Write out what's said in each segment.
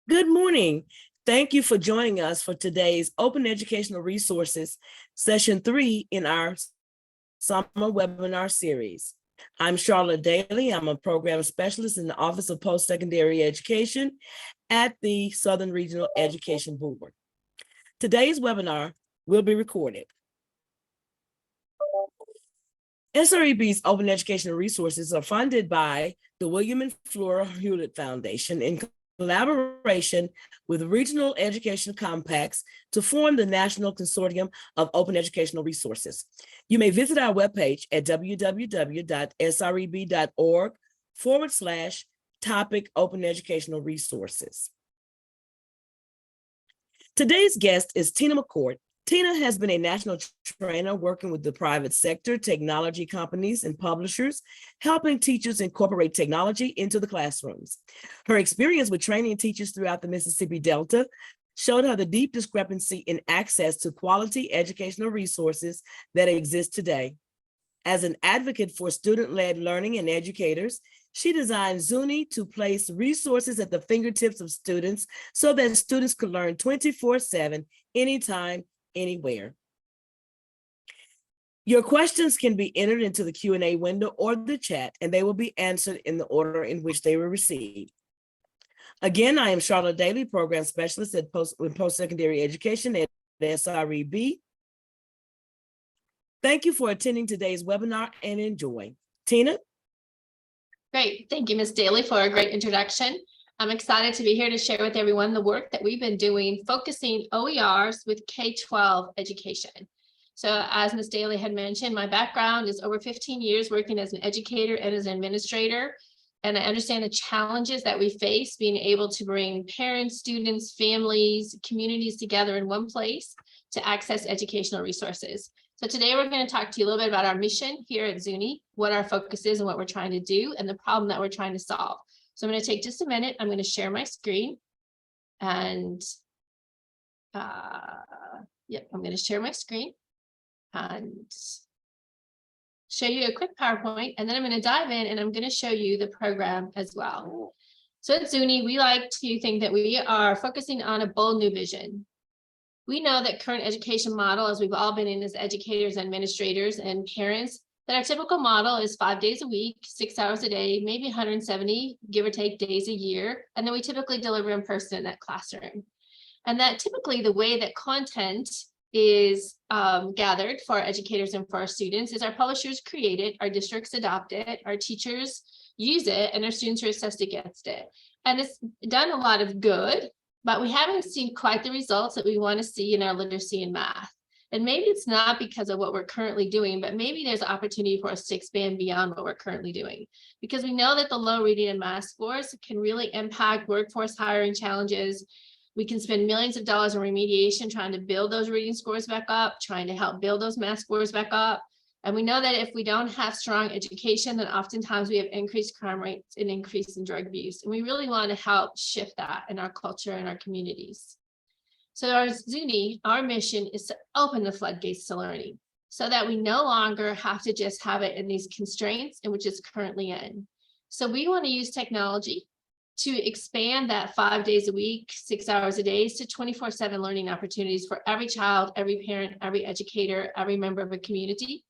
Good morning. Thank you for joining us for today's Open Educational Resources, Session 3 in our summer webinar series. I'm Charlotte Daly. I'm a program specialist in the Office of Post-Secondary Education at the Southern Regional Education Board. Today's webinar will be recorded. SREB's Open Educational Resources are funded by the William and Flora Hewlett Foundation in collaboration with regional education compacts to form the National Consortium of Open Educational Resources. You may visit our webpage at www.sreb.org/topic Open Educational Resources. Today's guest is Tina McCourt. Tina has been a national trainer working with the private sector, technology companies, and publishers, helping teachers incorporate technology into the classrooms. Her experience with training teachers throughout the Mississippi Delta showed her the deep discrepancy in access to quality educational resources that exist today. As an advocate for student-led learning and educators, she designed ZUNI to place resources at the fingertips of students so that students could learn 24/7, anytime, anywhere. Your questions can be entered into the Q&A window or the chat, and they will be answered in the order in which they were received. Again, I am Charlotte Daly, Program Specialist at Post-Secondary Education at SREB. Thank you for attending today's webinar and enjoy. Tina? Great. Thank you, Ms. Daly, for a great introduction. I'm excited to be here to share with everyone the work that we've been doing, focusing OERs with K-12 education. So as Ms. Daly had mentioned, my background is over 15 years working as an educator and as an administrator. And I understand the challenges that we face being able to bring parents, students, families, communities together in one place to access educational resources. So today we're going to talk to you a little bit about our mission here at ZUNI, what our focus is and what we're trying to do, and the problem that we're trying to solve. So I'm going to take just a minute. I'm going to share my screen and I'm going to share my screen and show you a quick PowerPoint, and then I'm going to dive in and I'm going to show you the program as well. So at ZUNI, we like to think that we are focusing on a bold new vision. We know that current education model, as we've all been in as educators, administrators, and parents, that our typical model is 5 days a week, 6 hours a day, maybe 170, give or take, days a year. And then we typically deliver in person in that classroom. And that typically the way that content is gathered for our educators and for our students is our publishers create it, our districts adopt it, our teachers use it, and our students are assessed against it. And it's done a lot of good, but we haven't seen quite the results that we want to see in our literacy and math. And maybe it's not because of what we're currently doing, but maybe there's an opportunity for us to expand beyond what we're currently doing. Because we know that the low reading and math scores can really impact workforce hiring challenges. We can spend millions of dollars on remediation trying to build those reading scores back up, trying to help build those math scores back up. And we know that if we don't have strong education, then oftentimes we have increased crime rates and increase in drug abuse. And we really want to help shift that in our culture and our communities. So our ZUNI, our mission is to open the floodgates to learning so that we no longer have to just have it in these constraints in which it's currently in. So we want to use technology to expand that 5 days a week, 6 hours a day to 24/7 learning opportunities for every child, every parent, every educator, every member of a community.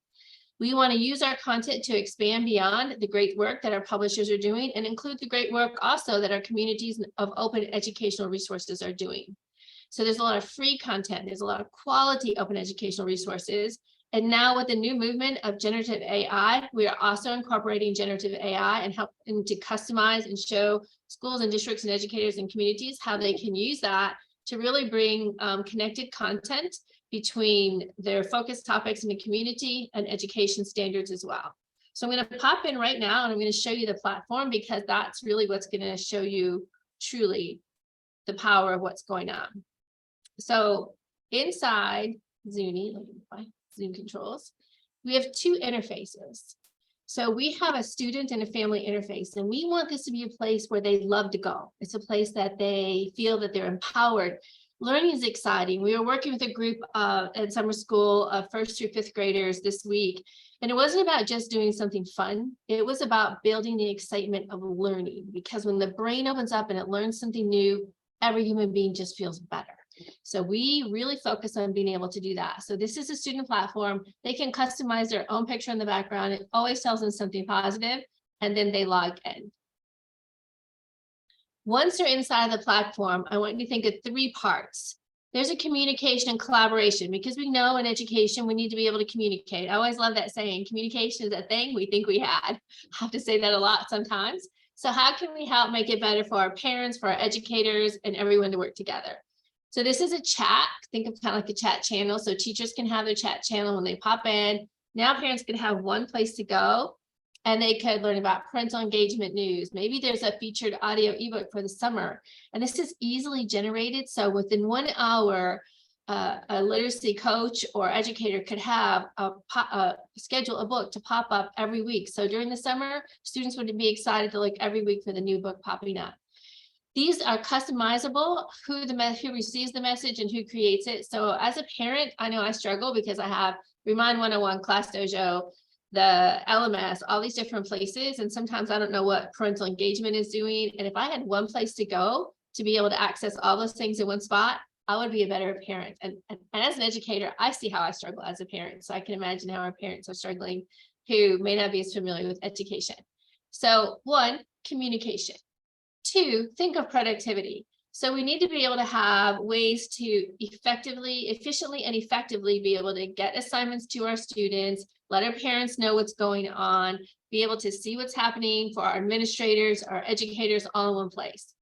We want to use our content to expand beyond the great work that our publishers are doing and include the great work also that our communities of open educational resources are doing. So there's a lot of free content. There's a lot of quality open educational resources. And now with the new movement of generative AI, we are also incorporating generative AI and helping to customize and show schools and districts and educators and communities how they can use that to really bring connected content between their focus topics in the community and education standards as well. So I'm going to pop in right now and I'm going to show you the platform because that's really what's going to show you truly the power of what's going on. So inside ZUNI, let me find Zoom controls, we have two interfaces. So we have a student and a family interface, and we want this to be a place where they love to go. It's a place that they feel that they're empowered. Learning is exciting. We were working with a group at summer school of 1st through 5th graders this week, and it wasn't about just doing something fun. It was about building the excitement of learning, because when the brain opens up and it learns something new, every human being just feels better. So we really focus on being able to do that. So this is a student platform. They can customize their own picture in the background. It always tells them something positive, and then they log in. Once you're inside the platform, I want you to think of 3 parts. There's a communication and collaboration, because we know in education, we need to be able to communicate. I always love that saying, communication is a thing we think we had. I have to say that a lot sometimes. So how can we help make it better for our parents, for our educators, and everyone to work together? So this is a chat. Think of kind of like a chat channel. So teachers can have their chat channel when they pop in. Now parents can have one place to go, and they could learn about parental engagement news. Maybe there's a featured audio ebook for the summer, and this is easily generated. So within 1 hour, a literacy coach or educator could have schedule a book to pop up every week. So during the summer, students would be excited to look every week for the new book popping up. These are customizable, who receives the message and who creates it. So as a parent, I know I struggle because I have Remind 101, Class Dojo, the LMS, all these different places. And sometimes I don't know what parental engagement is doing. And if I had one place to go to be able to access all those things in one spot, I would be a better parent. And as an educator, I see how I struggle as a parent. So I can imagine how our parents are struggling who may not be as familiar with education. So 1, communication. 2, think of productivity. So we need to be able to have ways to efficiently and effectively be able to get assignments to our students, let our parents know what's going on, be able to see what's happening for our administrators, our educators, all in one place.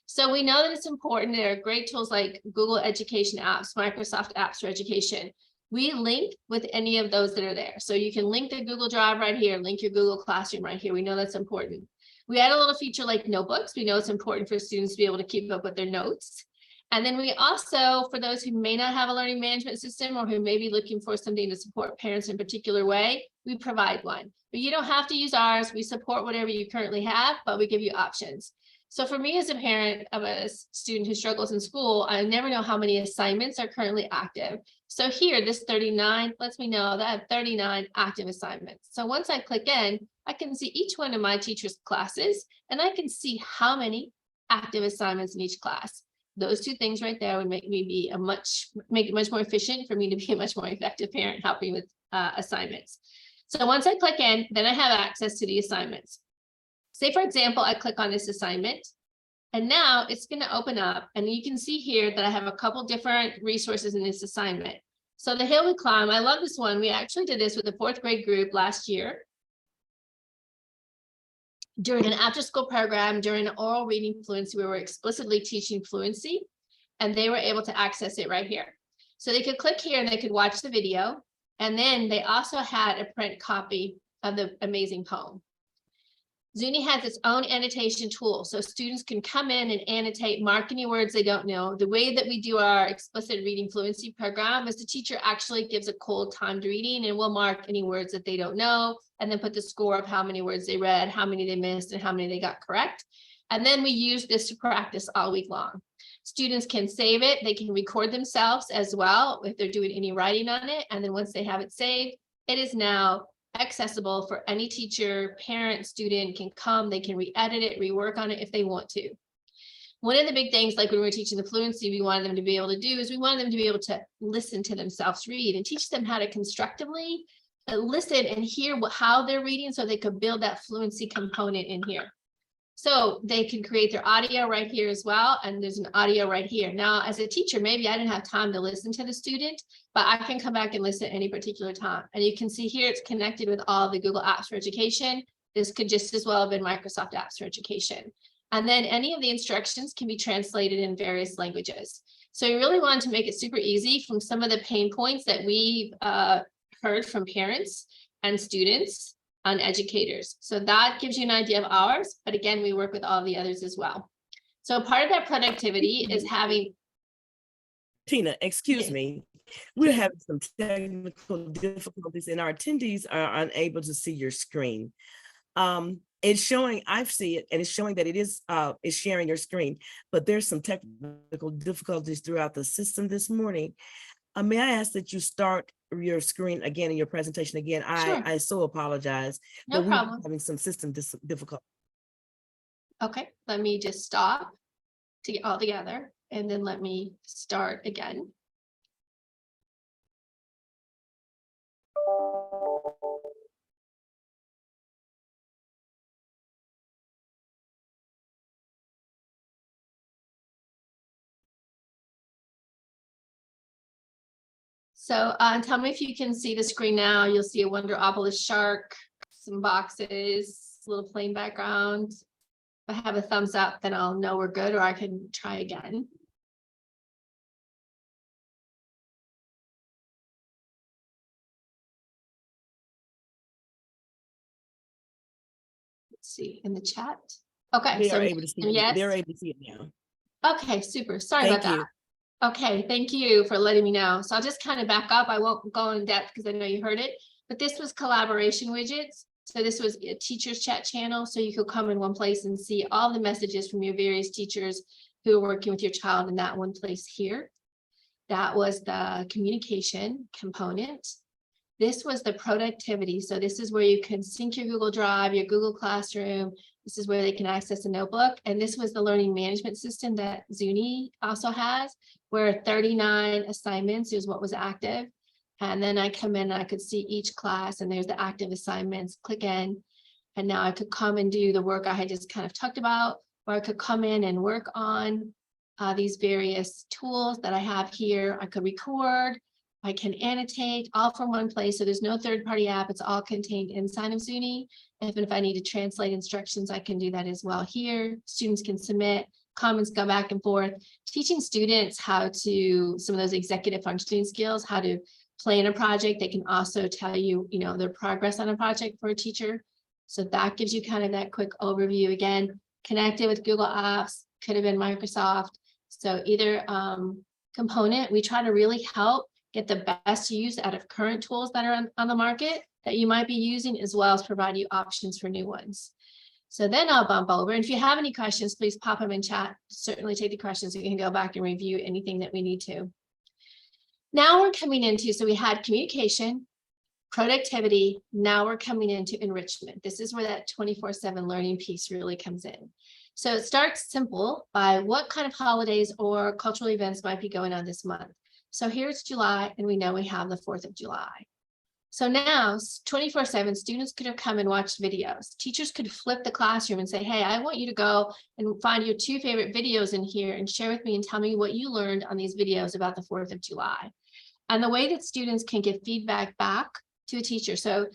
So we know that it's important. There are great tools like Google Education apps, Microsoft apps for education. We link with any of those that are there. So you can link the Google Drive right here, link your Google Classroom right here. We know that's important. We add a little feature like notebooks. We know it's important for students to be able to keep up with their notes. And then we also, for those who may not have a learning management system or who may be looking for something to support parents in a particular way, we provide one. But you don't have to use ours. We support whatever you currently have, but we give you options. So for me as a parent of a student who struggles in school, I never know how many assignments are currently active. So here, this 39 lets me know that I have 39 active assignments. So once I click in, I can see each one of my teachers' classes, and I can see how many active assignments in each class. Those 2 things right there would make me make it much more efficient for me to be a much more effective parent helping with assignments. So once I click in, then I have access to the assignments. Say, for example, I click on this assignment, and now it's going to open up, and you can see here that I have a couple different resources in this assignment. So the hill we climb, I love this one. We actually did this with the 4th grade group last year during an after-school program, during an oral reading fluency, we were explicitly teaching fluency, and they were able to access it right here. So they could click here and they could watch the video, and then they also had a print copy of the amazing poem. ZUNI has its own annotation tool, so students can come in and annotate, mark any words they don't know. The way that we do our explicit reading fluency program is the teacher actually gives a cold timed reading, and we'll mark any words that they don't know, and then put the score of how many words they read, how many they missed, and how many they got correct. And then we use this to practice all week long. Students can save it. They can record themselves as well if they're doing any writing on it. And then once they have it saved, it is now accessible for any teacher, parent, student can come, they can re-edit it, rework on it if they want to. One of the big things, like when we were teaching the fluency, we wanted them to be able to do is we wanted them to be able to listen to themselves read and teach them how to constructively listen and hear how they're reading so they could build that fluency component in here. So they can create their audio right here as well. And there's an audio right here. Now, as a teacher, maybe I didn't have time to listen to the student, but I can come back and listen at any particular time. And you can see here, it's connected with all the Google Apps for Education. This could just as well have been Microsoft Apps for Education. And then any of the instructions can be translated in various languages. So we really wanted to make it super easy from some of the pain points that we've heard from parents and students on educators. So that gives you an idea of ours, but again, we work with all the others as well. So part of that productivity is having. Tina, excuse me. We're having some technical difficulties and our attendees are unable to see your screen. It's showing, I see it, and it's showing that it is sharing your screen, but there's some technical difficulties throughout the system this morning. May I ask that you start your screen again in your presentation again? Sure. I so apologize. No problem. We're having some system difficulty. Okay, let me just stop. to get all together, and then let me start again. So tell me if you can see the screen now. You'll see a Wonderopolis shark, some boxes, a little plain background. If I have a thumbs up, then I'll know we're good, or I can try again. Let's see in the chat. Okay, They so are able to see it. yes. They're able to see it now. Okay, super. Sorry Thank about you. that. Okay, thank you for letting me know. So I'll just kind of back up. I won't go in depth because I know you heard it, but this was collaboration widgets. So this was a teacher's chat channel. So you could come in one place and see all the messages from your various teachers who are working with your child in that one place here. That was the communication component. This was the productivity. So this is where you can sync your Google Drive, your Google Classroom. This is where they can access a notebook. And this was the learning management system that ZUNI also has, where 39 assignments is what was active. And then I come in and I could see each class, and there's the active assignments, click in. And now I could come and do the work I had just kind of talked about, or I could come in and work on these various tools that I have here. I could record, I can annotate, all from one place. So there's no third-party app. It's all contained inside of ZUNI. Even if I need to translate instructions, I can do that as well here. Students can submit, comments go back and forth. Teaching students how to, some of those executive functioning skills, how to plan a project. They can also tell you, their progress on a project for a teacher. So that gives you kind of that quick overview. Again, connected with Google Apps, could have been Microsoft. So either component, we try to really help get the best use out of current tools that are on the market that you might be using, as well as provide you options for new ones. So then I'll bump over. And if you have any questions, please pop them in chat. Certainly take the questions. We can go back and review anything that we need to. Now we're coming into, so we had communication, productivity. Now we're coming into enrichment. This is where that 24/7 learning piece really comes in. So it starts simple by what kind of holidays or cultural events might be going on this month. So here's July, and we know we have the 4th of July. So now 24/7 students could have come and watched videos. Teachers could flip the classroom and say, hey, I want you to go and find your 2 favorite videos in here and share with me and tell me what you learned on these videos about the 4th of July. And the way that students can give feedback back to a teacher. So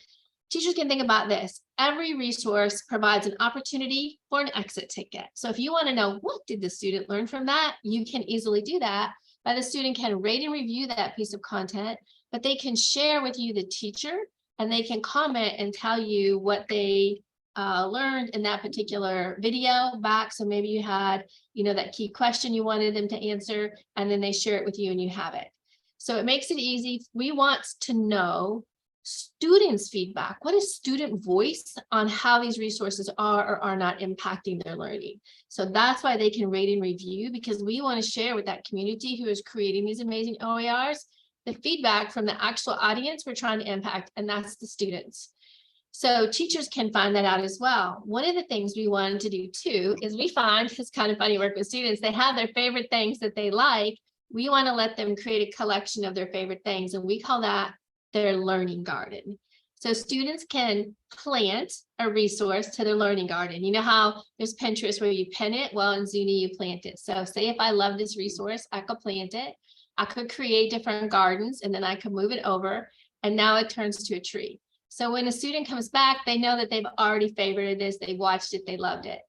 teachers can think about this. Every resource provides an opportunity for an exit ticket. So if you want to know what did the student learn from that, you can easily do that. The student can rate and review that piece of content, but they can share with you, the teacher, and they can comment and tell you what they learned in that particular video back. So maybe you had, that key question you wanted them to answer, and then they share it with you and you have it. So it makes it easy. We want to know students' feedback. What is student voice on how these resources are or are not impacting their learning? So that's why they can rate and review, because we want to share with that community who is creating these amazing OERs, the feedback from the actual audience we're trying to impact, and that's the students. So teachers can find that out as well. One of the things we wanted to do too is we find, it's kind of funny work with students, they have their favorite things that they like. We want to let them create a collection of their favorite things, and we call that their learning garden. So students can plant a resource to their learning garden. You know how there's Pinterest where you pin it? Well, in ZUNI, you plant it. So say if I love this resource, I could plant it. I could create different gardens, and then I could move it over, and now it turns to a tree. So when a student comes back, they know that they've already favorited this, they watched it, they loved it.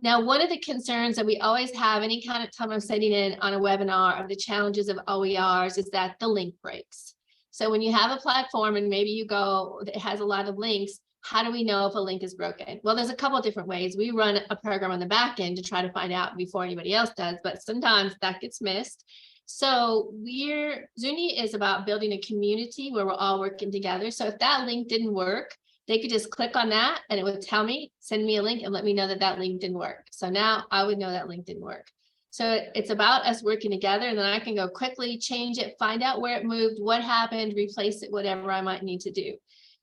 Now, one of the concerns that we always have any kind of time I'm sitting in on a webinar of the challenges of OERs is that the link breaks. So when you have a platform and maybe you go, it has a lot of links, how do we know if a link is broken? Well, there's a couple of different ways. We run a program on the back end to try to find out before anybody else does, but sometimes that gets missed. So ZUNI is about building a community where we're all working together. So if that link didn't work, they could just click on that and it would tell me, send me a link and let me know that that link didn't work. So now I would know that link didn't work. So it's about us working together, and then I can go quickly change it, find out where it moved, what happened, replace it, whatever I might need to do.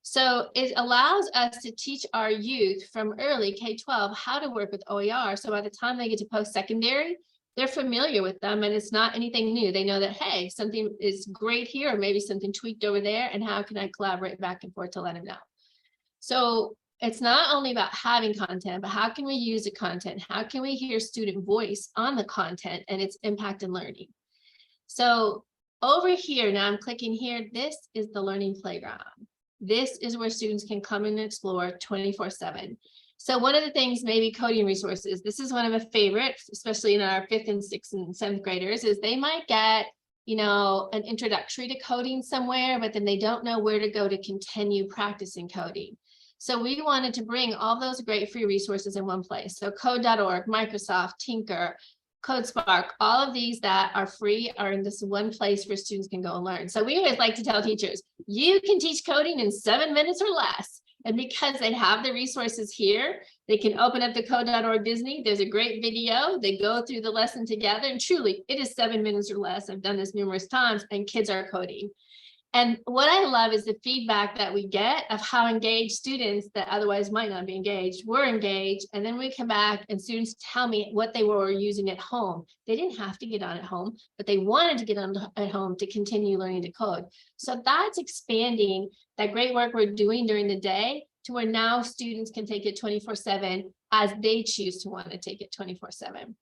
So it allows us to teach our youth from early K-12 how to work with OER. So by the time they get to post-secondary, they're familiar with them and it's not anything new. They know that, hey, something is great here, or maybe something tweaked over there, and how can I collaborate back and forth to let them know? So it's not only about having content, but how can we use the content? How can we hear student voice on the content and its impact in learning? So over here, now I'm clicking here, this is the learning playground. This is where students can come and explore 24/7. So one of the things, maybe coding resources, this is one of my favorites, especially in our 5th and 6th and 7th graders, is they might get, you know, an introductory to coding somewhere, but then they don't know where to go to continue practicing coding. So we wanted to bring all those great free resources in one place. So code.org, Microsoft, Tinker, CodeSpark, all of these that are free are in this one place where students can go and learn. So we always like to tell teachers, you can teach coding in 7 minutes or less. And because they have the resources here, they can open up the code.org Disney. There's a great video. They go through the lesson together, and truly it is 7 minutes or less. I've done this numerous times, and kids are coding. And what I love is the feedback that we get of how engaged students that otherwise might not be engaged were engaged. And then we come back and students tell me what they were using at home. They didn't have to get on at home, but they wanted to get on at home to continue learning to code. So that's expanding that great work we're doing during the day to where now students can take it 24/7 as they choose to want to take it 24/7.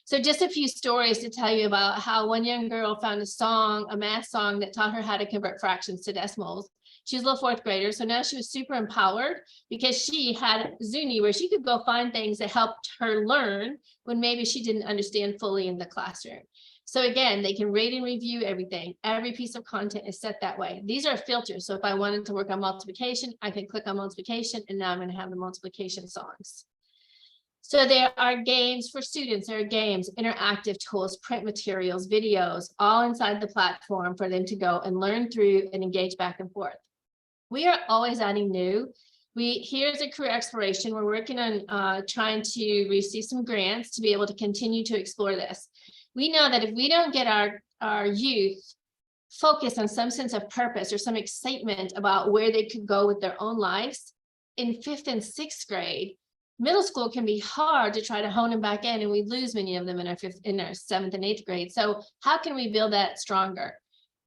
So just a few stories to tell you about how one young girl found a song, a math song that taught her how to convert fractions to decimals. She was a little 4th grader, so now she was super empowered because she had ZUNI where she could go find things that helped her learn when maybe she didn't understand fully in the classroom. So again, they can rate and review everything. Every piece of content is set that way. These are filters. So if I wanted to work on multiplication, I can click on multiplication, and now I'm going to have the multiplication songs. So there are games for students, there are games, interactive tools, print materials, videos, all inside the platform for them to go and learn through and engage back and forth. We are always adding new. Here's a career exploration. We're working on trying to receive some grants to be able to continue to explore this. We know that if we don't get our youth focused on some sense of purpose or some excitement about where they could go with their own lives, in 5th and 6th grade, middle school can be hard to try to hone them back in, and we lose many of them in our 7th and 8th grade. So how can we build that stronger?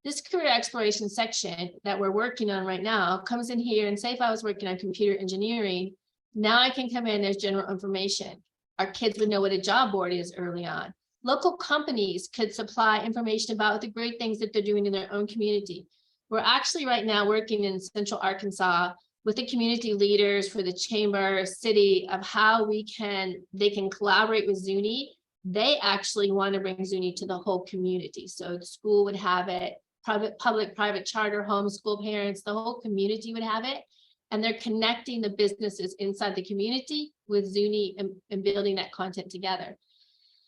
This career exploration section that we're working on right now comes in here, and say if I was working on computer engineering, now I can come in, there's general information. Our kids would know what a job board is early on. Local companies could supply information about the great things that they're doing in their own community. We're actually right now working in Central Arkansas with the community leaders for the chamber, city, of how they can collaborate with ZUNI. They actually want to bring ZUNI to the whole community. So the school would have it, public, private, charter, homeschool parents, the whole community would have it. And they're connecting the businesses inside the community with ZUNI and building that content together.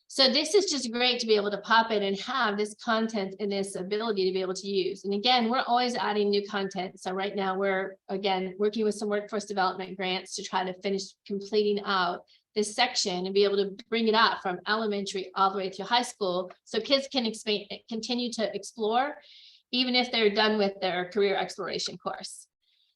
So this is just great to be able to pop in and have this content and this ability to be able to use. And again, we're always adding new content. So right now we're, again, working with some workforce development grants to try to finish completing out this section and be able to bring it out from elementary all the way through high school. So kids can continue to explore, even if they're done with their career exploration course.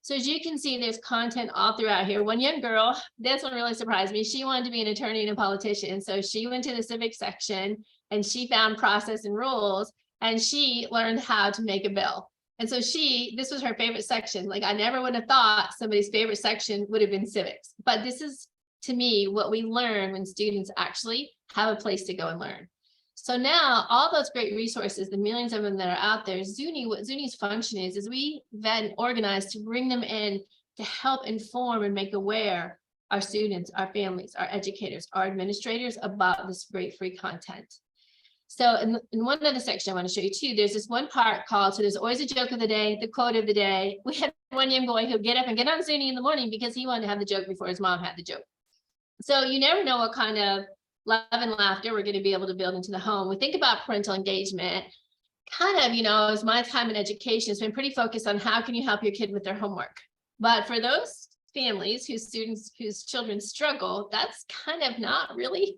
So as you can see, there's content all throughout here. One young girl, this one really surprised me. She wanted to be an attorney and a politician. So she went to the civic section and she found process and rules, and she learned how to make a bill. And so this was her favorite section. Like, I never would have thought somebody's favorite section would have been civics. But this is, to me, what we learn when students actually have a place to go and learn. So now all those great resources, the millions of them that are out there, what ZUNI's function is we then organize to bring them in to help inform and make aware our students, our families, our educators, our administrators about this great free content. So in one other section I want to show you too, there's this one part called, so there's always a joke of the day, the quote of the day. We had one young boy who'd get up and get on ZUNI in the morning because he wanted to have the joke before his mom had the joke. So you never know what kind of love and laughter we're going to be able to build into the home. We think about parental engagement, kind of, as my time in education has been pretty focused on how can you help your kid with their homework. But for those families whose children struggle, that's kind of not really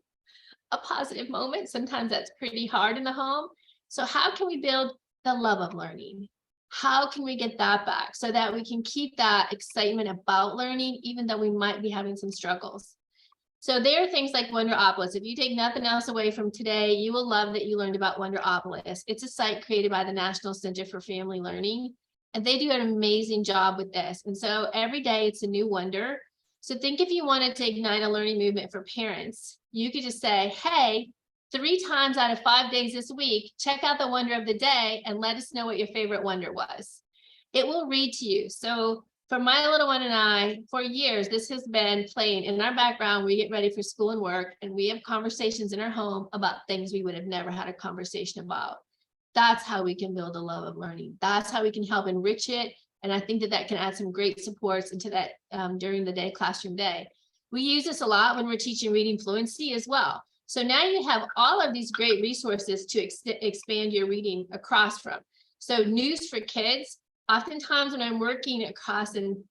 a positive moment. Sometimes that's pretty hard in the home. So how can we build the love of learning? How can we get that back so that we can keep that excitement about learning, even though we might be having some struggles? So there are things like Wonderopolis. If you take nothing else away from today, you will love that you learned about Wonderopolis. It's a site created by the National Center for Family Learning, and they do an amazing job with this. And so every day it's a new wonder. So think if you wanted to ignite a learning movement for parents, you could just say, hey, 3 times out of 5 days this week, check out the wonder of the day and let us know what your favorite wonder was. It will read to you. So for my little one and I, for years, this has been playing in our background. We get ready for school and work, and we have conversations in our home about things we would have never had a conversation about. That's how we can build a love of learning. That's how we can help enrich it. And I think that that can add some great supports into that during the day, classroom day. We use this a lot when we're teaching reading fluency as well. So now you have all of these great resources to expand your reading across from. So news for kids. Oftentimes when I'm working across in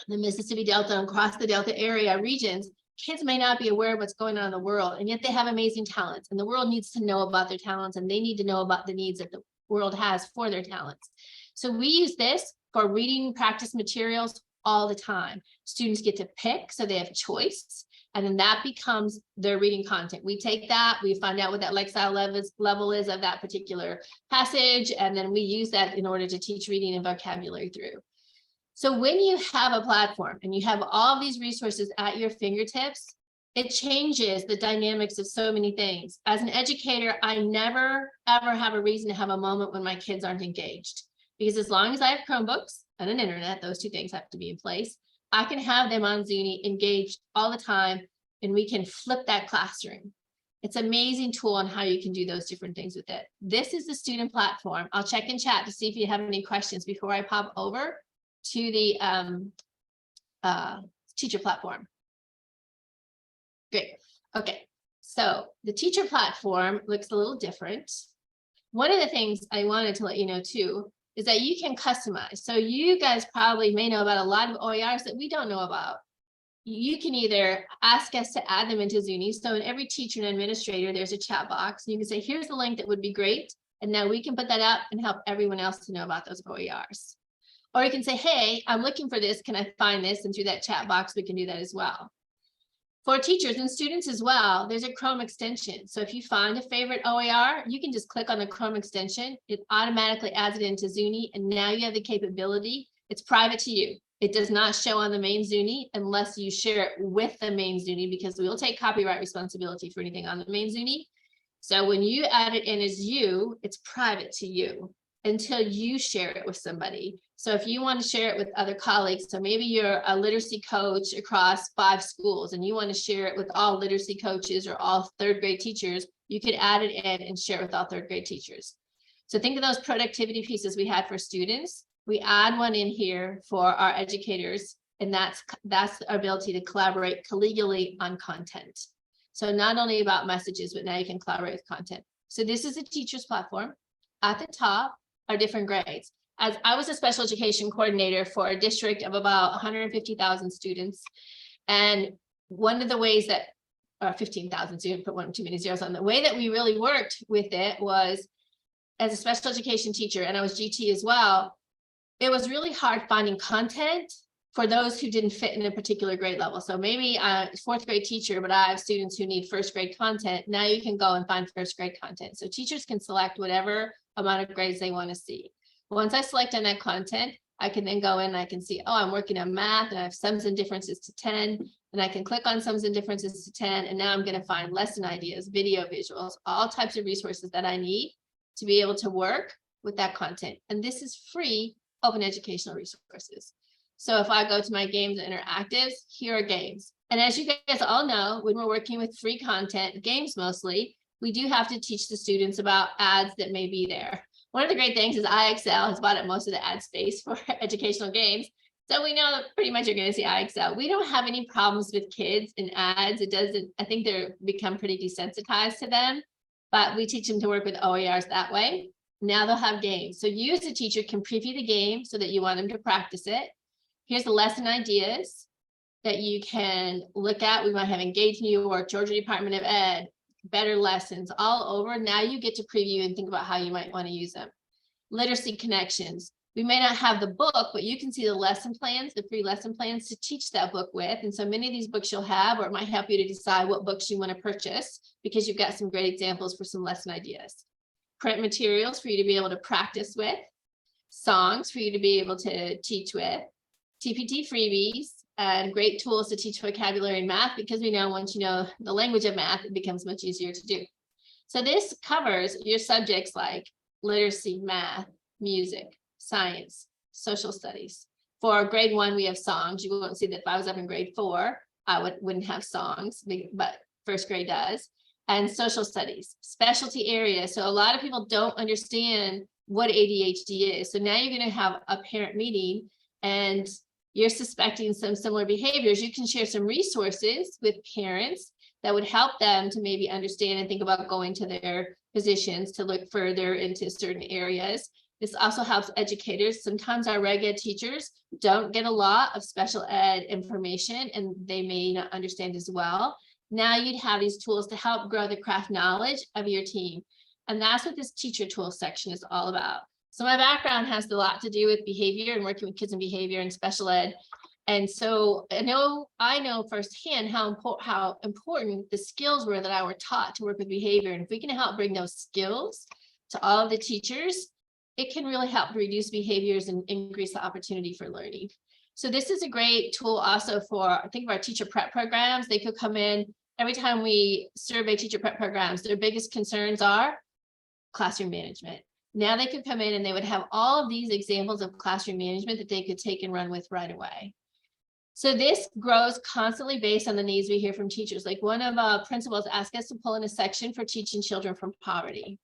the Mississippi Delta and across the Delta area regions, kids may not be aware of what's going on in the world, and yet they have amazing talents, and the world needs to know about their talents, and they need to know about the needs that the world has for their talents. So we use this for reading practice materials all the time. Students get to pick, so they have choice, and then that becomes their reading content. We take that, we find out what that lexile level is of that particular passage, and then we use that in order to teach reading and vocabulary through. So when you have a platform and you have all of these resources at your fingertips, it changes the dynamics of so many things. As an educator, I never, ever have a reason to have a moment when my kids aren't engaged. Because as long as I have Chromebooks and an internet, those 2 things have to be in place, I can have them on ZUNI engaged all the time, and we can flip that classroom. It's an amazing tool on how you can do those different things with it. This is the student platform. I'll check in chat to see if you have any questions before I pop over to the teacher platform. Great. Okay, so the teacher platform looks a little different. One of the things I wanted to let you know too is that you can customize. So you guys probably may know about a lot of OERs that we don't know about. You can either ask us to add them into ZUNI. So in every teacher and administrator, there's a chat box. And you can say, here's the link that would be great. And now we can put that out and help everyone else to know about those OERs. Or you can say, hey, I'm looking for this. Can I find this? And through that chat box, we can do that as well. For teachers and students as well, there's a Chrome extension. So if you find a favorite OER, you can just click on the Chrome extension. It automatically adds it into ZUNI, and now you have the capability. It's private to you. It does not show on the main ZUNI unless you share it with the main ZUNI, because we will take copyright responsibility for anything on the main ZUNI. So when you add it in as you, it's private to you until you share it with somebody. So if you want to share it with other colleagues, so maybe you're a literacy coach across 5 schools and you want to share it with all literacy coaches or all 3rd grade teachers, you could add it in and share it with all 3rd grade teachers. So think of those productivity pieces we had for students. We add one in here for our educators, and that's our ability to collaborate collegially on content. So not only about messages, but now you can collaborate with content. So this is a teacher's platform. At the top are different grades. As I was a special education coordinator for a district of about 150,000 students. And one of the ways that, 15,000 students, put one too many zeros on, the way that we really worked with it was, as a special education teacher, and I was GT as well, it was really hard finding content for those who didn't fit in a particular grade level. So maybe a 4th grade teacher, but I have students who need 1st grade content. Now you can go and find 1st grade content. So teachers can select whatever amount of grades they want to see. Once I select on that content, I can then go in and I can see, oh, I'm working on math and I have sums and differences to 10, and I can click on sums and differences to 10. And now I'm going to find lesson ideas, video visuals, all types of resources that I need to be able to work with that content. And this is free open educational resources. So if I go to my games and interactives, here are games. And as you guys all know, when we're working with free content, games mostly, we do have to teach the students about ads that may be there. One of the great things is IXL has bought up most of the ad space for educational games. So we know that pretty much you're going to see IXL. We don't have any problems with kids and ads. It doesn't, I think they're become pretty desensitized to them, but we teach them to work with OERs that way. Now they'll have games. So you as a teacher can preview the game so that you want them to practice it. Here's the lesson ideas that you can look at. We might have Engage New York, Georgia Department of Ed, Better Lessons, all over. Now you get to preview and think about how you might want to use them. Literacy connections. We may not have the book, but you can see the lesson plans, the free lesson plans to teach that book with. And so many of these books you'll have, or it might help you to decide what books you want to purchase because you've got some great examples for some lesson ideas. Print materials for you to be able to practice with, songs for you to be able to teach with, TPT freebies, and great tools to teach vocabulary and math, because we know once you know the language of math, it becomes much easier to do. So this covers your subjects like literacy, math, music, science, social studies. For grade 1, we have songs. You won't see that if I was up in grade 4, I wouldn't have songs, but first grade does. And social studies, specialty areas. So a lot of people don't understand what ADHD is. So now you're going to have a parent meeting and you're suspecting some similar behaviors. You can share some resources with parents that would help them to maybe understand and think about going to their physicians to look further into certain areas. This also helps educators. Sometimes our regular teachers don't get a lot of special ed information and they may not understand as well. Now you'd have these tools to help grow the craft knowledge of your team. And that's what this teacher tools section is all about. So my background has a lot to do with behavior and working with kids in behavior and special ed. And so I know firsthand how important the skills were that I were taught to work with behavior. And if we can help bring those skills to all of the teachers, it can really help reduce behaviors and increase the opportunity for learning. So this is a great tool also for, think of our teacher prep programs. They could come in every time we survey teacher prep programs, their biggest concerns are classroom management. Now they could come in and they would have all of these examples of classroom management that they could take and run with right away. So this grows constantly based on the needs we hear from teachers. Like one of our principals asked us to pull in a section for teaching children from poverty.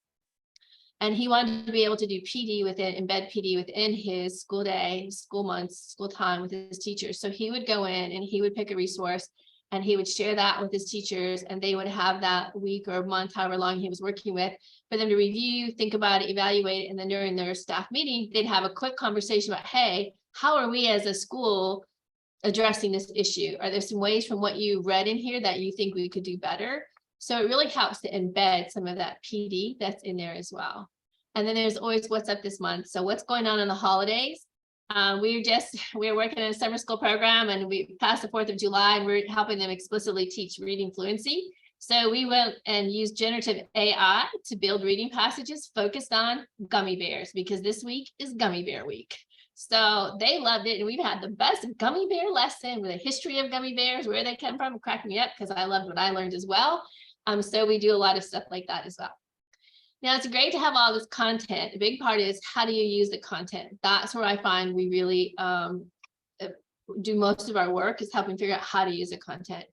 And he wanted to be able to do PD embed PD within his school day, school months, school time with his teachers. So he would go in and he would pick a resource and he would share that with his teachers, and they would have that week or month, however long he was working with, for them to review, think about it, evaluate it. And then during their staff meeting, they'd have a quick conversation about, hey, how are we as a school addressing this issue? Are there some ways from what you read in here that you think we could do better? So it really helps to embed some of that PD that's in there as well. And then there's always what's up this month. So what's going on in the holidays? We're working in a summer school program and we passed the 4th of July and we're helping them explicitly teach reading fluency. So we went and used generative AI to build reading passages focused on gummy bears, because this week is gummy bear week. So they loved it. And we've had the best gummy bear lesson with a history of gummy bears, where they come from. It cracked me up because I loved what I learned as well. So we do a lot of stuff like that as well. Now, it's great to have all this content. The big part is, how do you use the content? That's where I find we really do most of our work, is helping figure out how to use the content.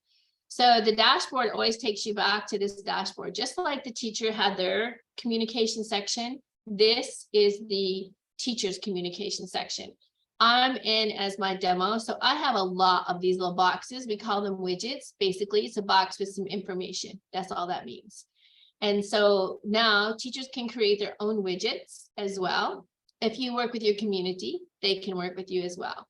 So the dashboard always takes you back to this dashboard. Just like the teacher had their communication section, this is the teacher's communication section. I'm in as my demo. So I have a lot of these little boxes. We call them widgets. Basically, it's a box with some information. That's all that means. And so now teachers can create their own widgets as well. If you work with your community, they can work with you as well.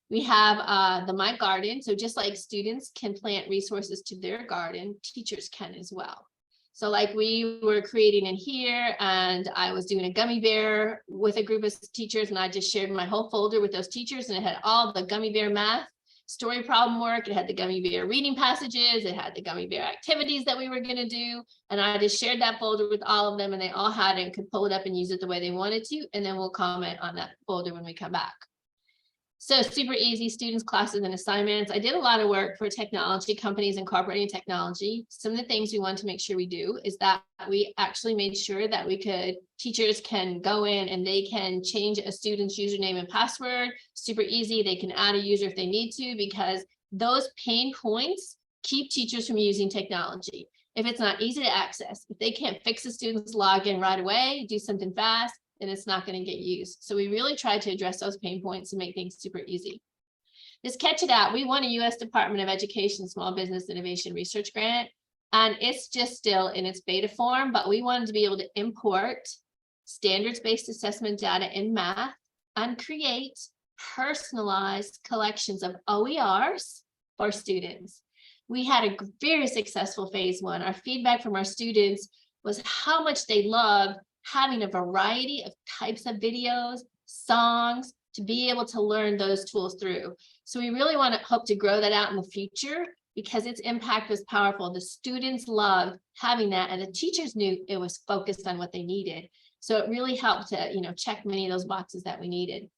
We have the My Garden. So just like students can plant resources to their garden, teachers can as well. So like we were creating in here, and I was doing a gummy bear with a group of teachers, and I just shared my whole folder with those teachers, and it had all the gummy bear math, story problem work. It had the gummy bear reading passages. It had the gummy bear activities that we were going to do. And I just shared that folder with all of them, and they all had it and could pull it up and use it the way they wanted to. And then we'll comment on that folder when we come back. So super easy, students, classes, and assignments. I did a lot of work for technology companies incorporating technology. Some of the things we want to make sure we do is that we actually made sure that teachers can go in and they can change a student's username and password. Super easy. They can add a user if they need to, because those pain points keep teachers from using technology. If it's not easy to access, if they can't fix a student's login right away, do something fast, and it's not going to get used. So we really try to address those pain points and make things super easy. This Catch It Out, we won a U.S. Department of Education Small Business Innovation Research Grant, and it's just still in its beta form, but we wanted to be able to import standards-based assessment data in math and create personalized collections of OERs for students. We had a very successful phase 1. Our feedback from our students was how much they loved having a variety of types of videos songs, to be able to learn those tools through. So we really want to hope to grow that out in the future because its impact was powerful. The students loved having that, and the teachers knew it was focused on what they needed. So it really helped to, check many of those boxes that we needed.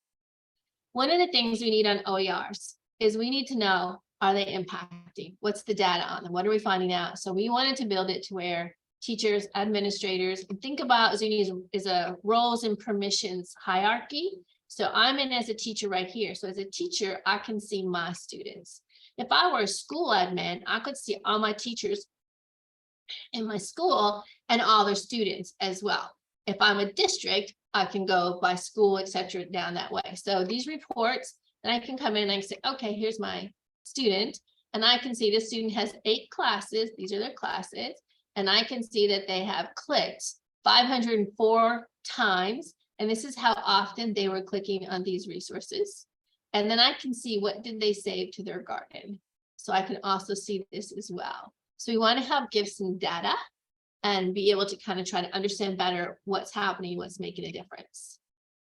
One of the things we need on OERs is we need to know, are they impacting? What's the data on them? What are we finding out? So we wanted to build it to where teachers, administrators, and think about ZUNI as a roles and permissions hierarchy. So I'm in as a teacher right here. So as a teacher, I can see my students. If I were a school admin, I could see all my teachers in my school and all their students as well. If I'm a district, I can go by school, etc., down that way. So these reports, then I can come in and I can say, okay, here's my student, and I can see this student has 8 classes. These are their classes, and I can see that they have clicked 504 times, and this is how often they were clicking on these resources. And then I can see what did they save to their garden. So I can also see this as well. So we want to help give some data and be able to kind of try to understand better what's happening, what's making a difference.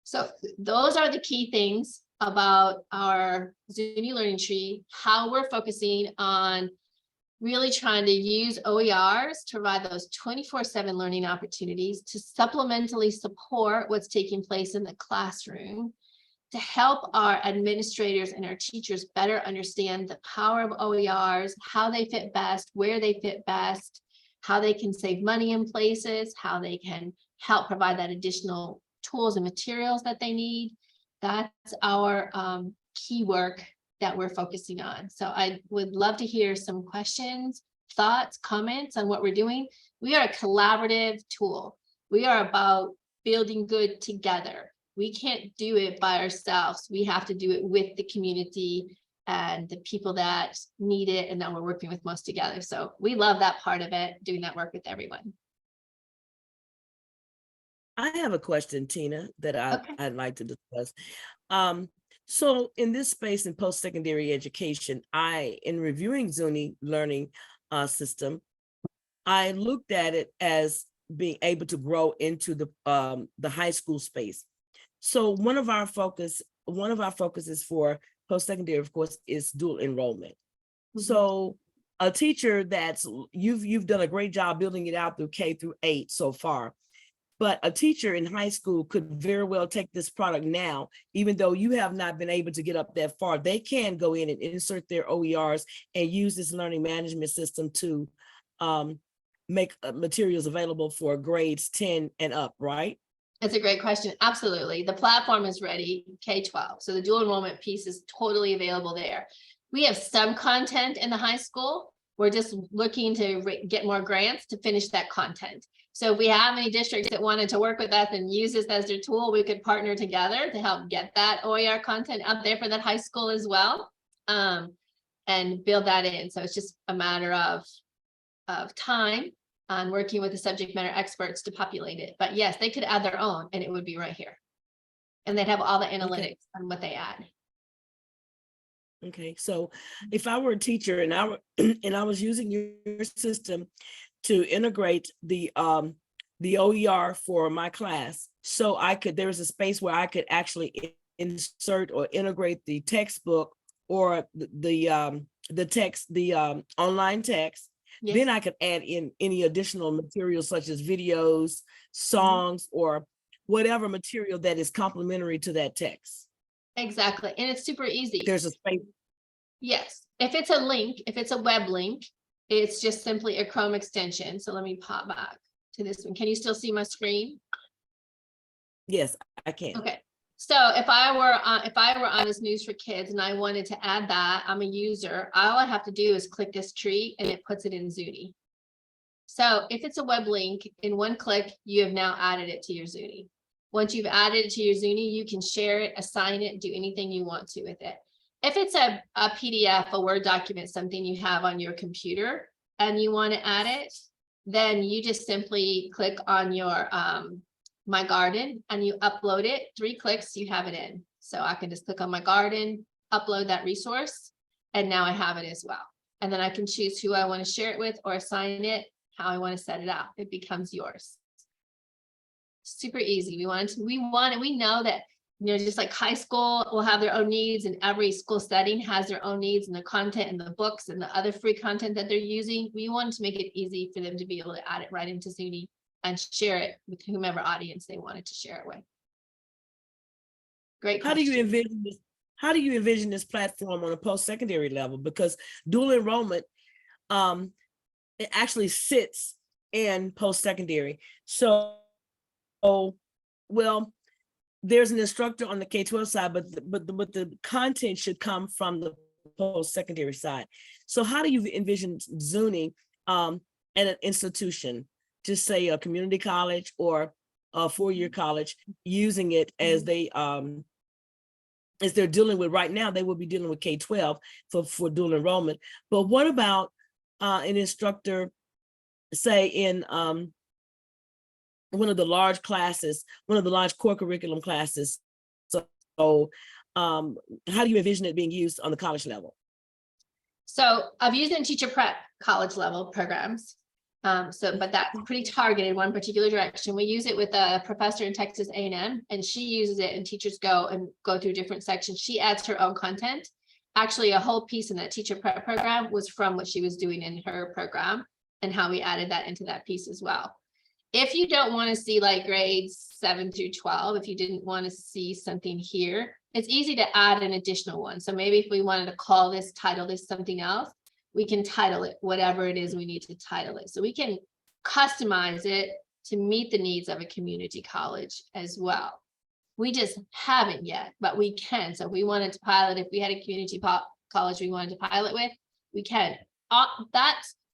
So those are the key things about our ZUNI Learning Tree, how we're focusing on really trying to use OERs to provide those 24/7 learning opportunities to supplementally support what's taking place in the classroom, to help our administrators and our teachers better understand the power of OERs, how they fit best, where they fit best, how they can save money in places, how they can help provide that additional tools and materials that they need. That's our key work that we're focusing on. So I would love to hear some questions, thoughts, comments on what we're doing. We are a collaborative tool. We are about building good together. We can't do it by ourselves. We have to do it with the community and the people that need it and that we're working with most together. So we love that part of it, doing that work with everyone. I have a question, Tina, that Okay. I'd like to discuss. So in this space in post-secondary education, in reviewing ZUNI learning system, I looked at it as being able to grow into the high school space. So one of our focuses for post-secondary, of course, is dual enrollment. Mm-hmm. So a teacher you've done a great job building it out through K-8 so far. But a teacher in high school could very well take this product now, even though you have not been able to get up that far. They can go in and insert their OERs and use this learning management system to make materials available for grades 10 and up, right? That's a great question. Absolutely. The platform is ready, K-12. So the dual enrollment piece is totally available there. We have some content in the high school. We're just looking to get more grants to finish that content. So if we have any districts that wanted to work with us and use this as their tool, we could partner together to help get that OER content out there for that high school as well, and build that in. So it's just a matter of time on working with the subject matter experts to populate it. But yes, they could add their own and it would be right here. And they'd have all the analytics on what they add. Okay, so if I were a teacher and I was using your system to integrate the OER for my class, so there was a space where I could actually insert or integrate the textbook or the online text. Yes. Then I could add in any additional materials such as videos, songs, or whatever material that is complementary to that text. Exactly. And it's super easy. There's a space. Yes. If it's a link, if it's a web link, it's just simply a Chrome extension. So let me pop back to this one. Can you still see my screen? Yes, I can. Okay. So if I were on this News for Kids and I wanted to add that, I'm a user, all I have to do is click this tree and it puts it in ZUNI. So if it's a web link, in one click, you have now added it to your ZUNI. Once you've added it to your ZUNI, you can share it, assign it, do anything you want to with it. If it's a PDF, a Word document, something you have on your computer and you want to add it, then you just simply click on your My Garden and you upload it. 3 clicks, you have it in. So I can just click on My Garden, upload that resource, and now I have it as well. And then I can choose who I want to share it with or assign it, how I want to set it up. It becomes yours. Super easy. We know that just like high school will have their own needs, and every school setting has their own needs and the content and the books and the other free content that they're using. We wanted to make it easy for them to be able to add it right into ZUNI and share it with whomever audience they wanted to share it with. Great question. How do you envision this platform on a post-secondary level? Because dual enrollment, it actually sits in post-secondary. So, well, there's an instructor on the K-12 side, but the content should come from the post-secondary side. So how do you envision ZUNI at an institution, just say a community college or a four-year college, using it as they're dealing with right now? They will be dealing with K-12 for dual enrollment. But what about an instructor, say in one of the large classes, one of the large core curriculum classes? So how do you envision it being used on the college level? So I've used it in teacher prep college level programs. But that's pretty targeted one particular direction. We use it with a professor in Texas A&M, and she uses it, and teachers go through different sections. She adds her own content. Actually, a whole piece in that teacher prep program was from what she was doing in her program and how we added that into that piece as well. If you don't want to see like grades 7 through 12, if you didn't want to see something here, it's easy to add an additional one. So maybe if we wanted to title this something else, we can title it whatever it is we need to title it. So we can customize it to meet the needs of a community college as well. We just haven't yet, but we can. So if we wanted to pilot, if we had a community college we wanted to pilot with, we can.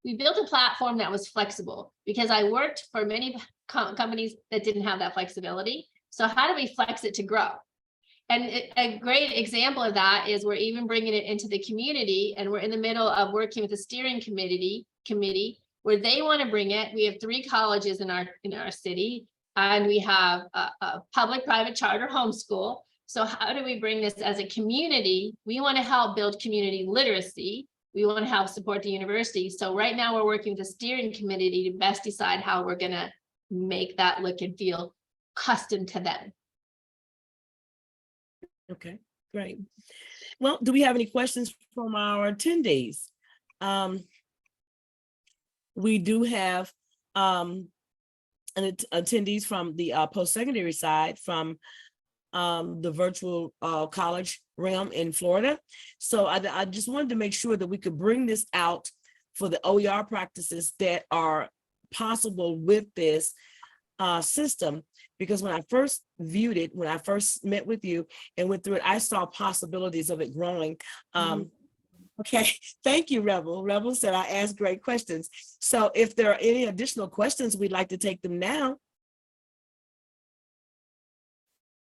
We built a platform that was flexible, because I worked for many companies that didn't have that flexibility. So how do we flex it to grow? And a great example of that is we're even bringing it into the community, and we're in the middle of working with the steering committee where they want to bring it. We have 3 colleges in our city, and we have a public, private, charter homeschool. So how do we bring this as a community? We want to help build community literacy. We want to help support the university. So right now we're working with the steering committee to best decide how we're going to make that look and feel custom to them. Okay, great. Well, do we have any questions from our attendees? We do have attendees from the post-secondary side, from the virtual college realm in Florida. So I just wanted to make sure that we could bring this out for the OER practices that are possible with this system, because when I first viewed it, when I first met with you and went through it, I saw possibilities of it growing. Okay, thank you, Rebel. Rebel said I asked great questions. So if there are any additional questions, we'd like to take them now.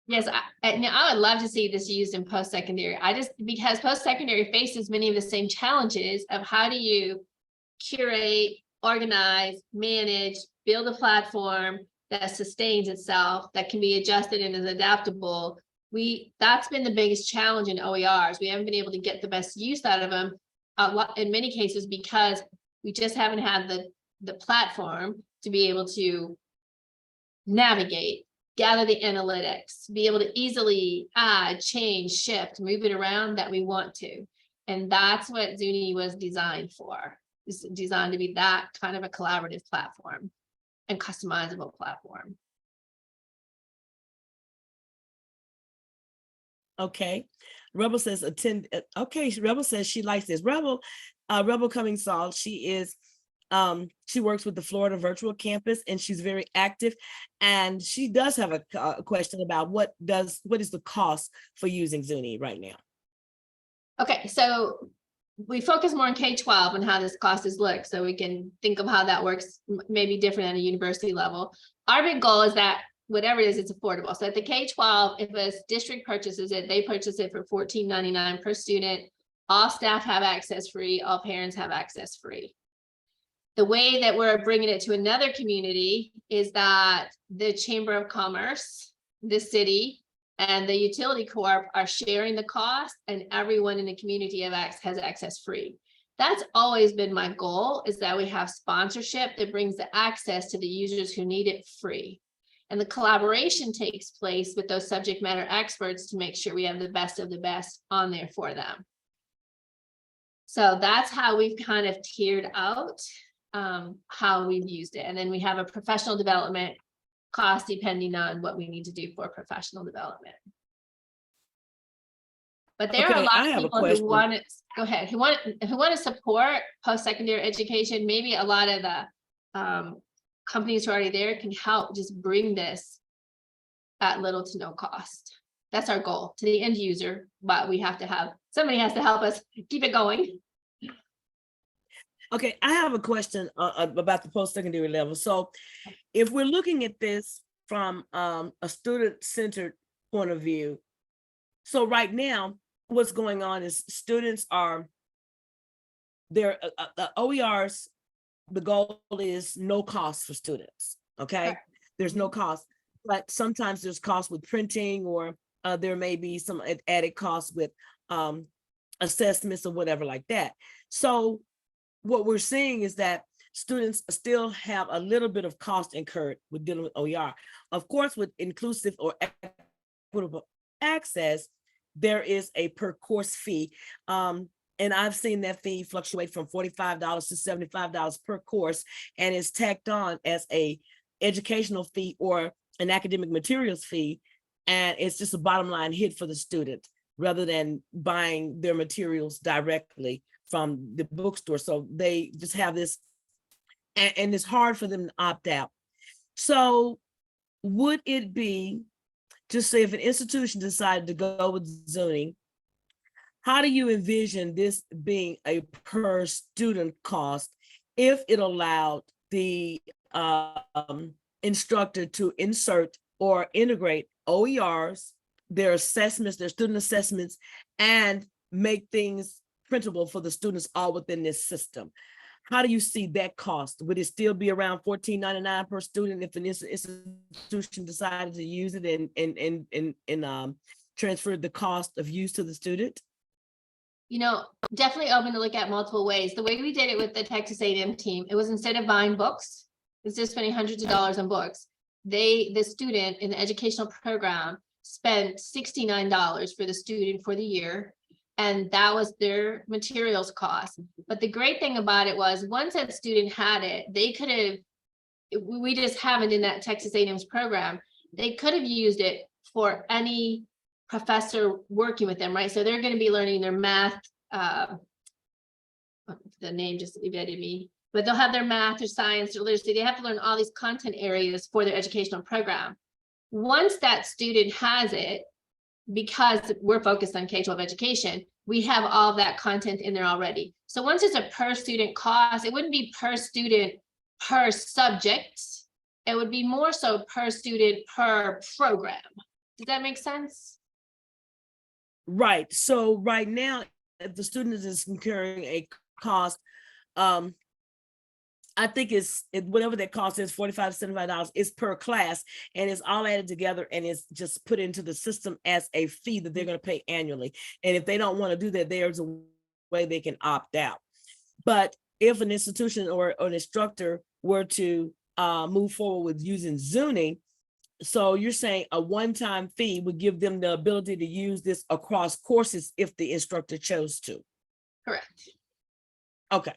Yes, I would love to see this used in post-secondary. Because post-secondary faces many of the same challenges of how do you curate, organize, manage, build a platform that sustains itself, that can be adjusted and is adaptable. That's been the biggest challenge in OERs. We haven't been able to get the best use out of them in many cases, because we just haven't had the platform to be able to navigate, gather the analytics, be able to easily add, change, shift, move it around that we want to. And that's what ZUNI was designed for. It's designed to be that kind of a collaborative platform and customizable platform. Okay, Rebel says attend. Okay, Rebel says she likes this. Rebel Cummings Saul, she works with the Florida Virtual Campus, and she's very active, and she does have a question about what is the cost for using ZUNI right now. Okay, so we focus more on K-12 and how this cost is looked, so we can think of how that works maybe different at a university level. Our big goal is that whatever it is, it's affordable. So at the K-12, if a district purchases it, they purchase it for $14.99 per student. All staff have access free, all parents have access free. The way that we're bringing it to another community is that the Chamber of Commerce, the city, and the utility corp are sharing the cost, and everyone in the community has access free. That's always been my goal, is that we have sponsorship that brings the access to the users who need it free. And the collaboration takes place with those subject matter experts to make sure we have the best of the best on there for them. So that's how we've kind of tiered out how we've used it. And then we have a professional development cost depending on what we need to do for professional development. But there are a Okay, lot I of have a people who question. want to go ahead, who want to support post-secondary education. Maybe a lot of the companies who are already there can help just bring this at little to no cost. That's our goal to the end user, but we have to have, somebody has to help us keep it going. Okay, I have a question about the post-secondary level. So if we're looking at this from a student-centered point of view, so right now, what's going on is students are, the OERs, the goal is no cost for students, okay? Correct. There's no cost, but sometimes there's cost with printing, or there may be some added cost with assessments or whatever like that. So what we're seeing is that students still have a little bit of cost incurred with dealing with OER. Of course, with inclusive or equitable access, there is a per course fee. And I've seen that fee fluctuate from $45 to $75 per course, and it's tacked on as a educational fee or an academic materials fee. And it's just a bottom line hit for the student rather than buying their materials directly from the bookstore. So they just have this, and it's hard for them to opt out. So would it be, just say if an institution decided to go with ZUNI, how do you envision this being a per student cost if it allowed the instructor to insert or integrate OERs, their assessments, their student assessments, and make things printable for the students all within this system? How do you see that cost? Would it still be around $14.99 per student if an institution decided to use it and transfer the cost of use to the student? You know, definitely open to look at multiple ways. The way we did it with the Texas A&M team, it was instead of buying books, instead of spending hundreds of dollars on books, the student in the educational program spent $69 for the student for the year. And that was their materials cost. But the great thing about it was once that student had it, they could have, we just haven't in that Texas A&M's program, they could have used it for any professor working with them, right? So they're going to be learning their math, the name just evaded me, but they'll have their math or science or literacy. They have to learn all these content areas for their educational program. Once that student has it, because we're focused on K-12 education, we have all of that content in there already. So once it's a per student cost, it wouldn't be per student per subject. It would be more so per student per program. Does that make sense? Right. So right now, if the student is incurring a cost, I think it's whatever that cost is, $45 to $75 is per class, and it's all added together and it's just put into the system as a fee that they're going to pay annually. And if they don't want to do that, there's a way they can opt out. But if an institution or an instructor were to move forward with using ZUNI, so you're saying a one-time fee would give them the ability to use this across courses if the instructor chose to. Correct. Okay.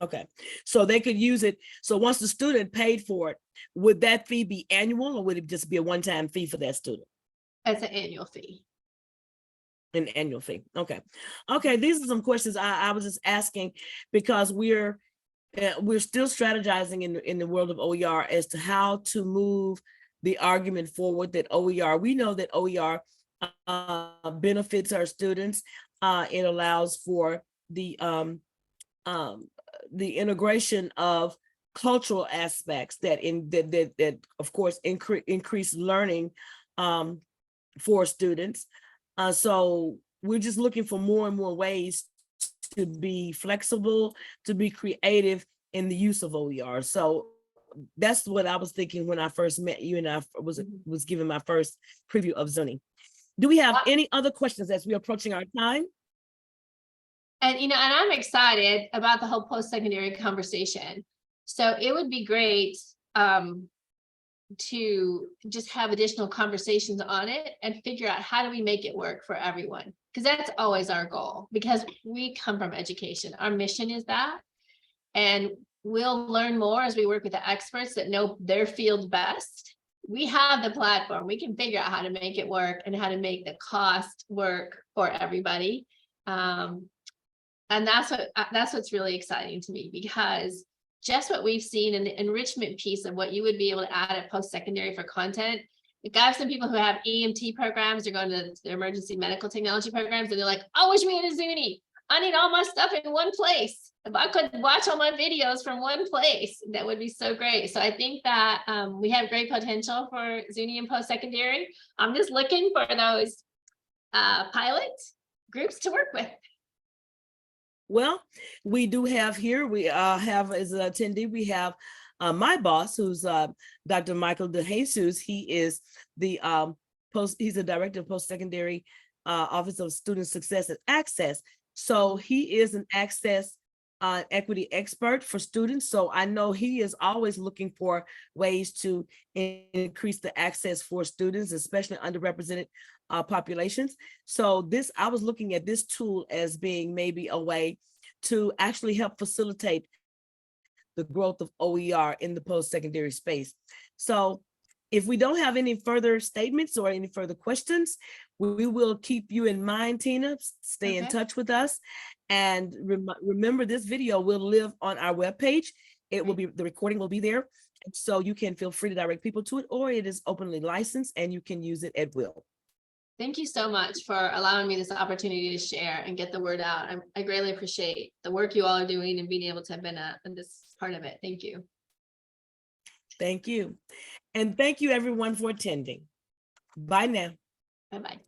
Okay. So they could use it. So once the student paid for it, would that fee be annual or would it just be a one-time fee for that student? As an annual fee. An annual fee. Okay. Okay. These are some questions I was just asking because we're still strategizing in the world of OER as to how to move the argument forward that OER, we know that OER benefits our students. It allows for the integration of cultural aspects that of course increase learning for students. So we're just looking for more and more ways to be flexible, to be creative in the use of OER. So that's what I was thinking when I first met you and I was given my first preview of ZUNI. Do we have any other questions as we're approaching our time? And, and I'm excited about the whole post-secondary conversation. So it would be great to just have additional conversations on it and figure out how do we make it work for everyone? Because that's always our goal, because we come from education. Our mission is that, and we'll learn more as we work with the experts that know their field best. We have the platform. We can figure out how to make it work and how to make the cost work for everybody. And that's what's really exciting to me, because just what we've seen in the enrichment piece of what you would be able to add at post-secondary for content. Like, I have some people who have EMT programs, they're going to the emergency medical technology programs, and they're like, I wish we had a ZUNI. I need all my stuff in one place. If I could watch all my videos from one place, that would be so great. So I think that we have great potential for ZUNI and post-secondary. I'm just looking for those pilot groups to work with. Well, we do have here, we have as an attendee, we have my boss, who's Dr. Michael DeJesus. He is the he's the director of post-secondary Office of Student Success and Access. So he is an access equity expert for students. So I know he is always looking for ways to increase the access for students, especially underrepresented populations. So I was looking at this tool as being maybe a way to actually help facilitate the growth of OER in the post-secondary space. So if we don't have any further statements or any further questions, we will keep you in mind, Tina. Stay in touch with us. And remember, this video will live on our webpage. It will be, the recording will be there. So you can feel free to direct people to it, or it is openly licensed and you can use it at will. Thank you so much for allowing me this opportunity to share and get the word out. I greatly appreciate the work you all are doing and being able to have been this part of it. Thank you. Thank you. And thank you everyone for attending. Bye now. Bye-bye.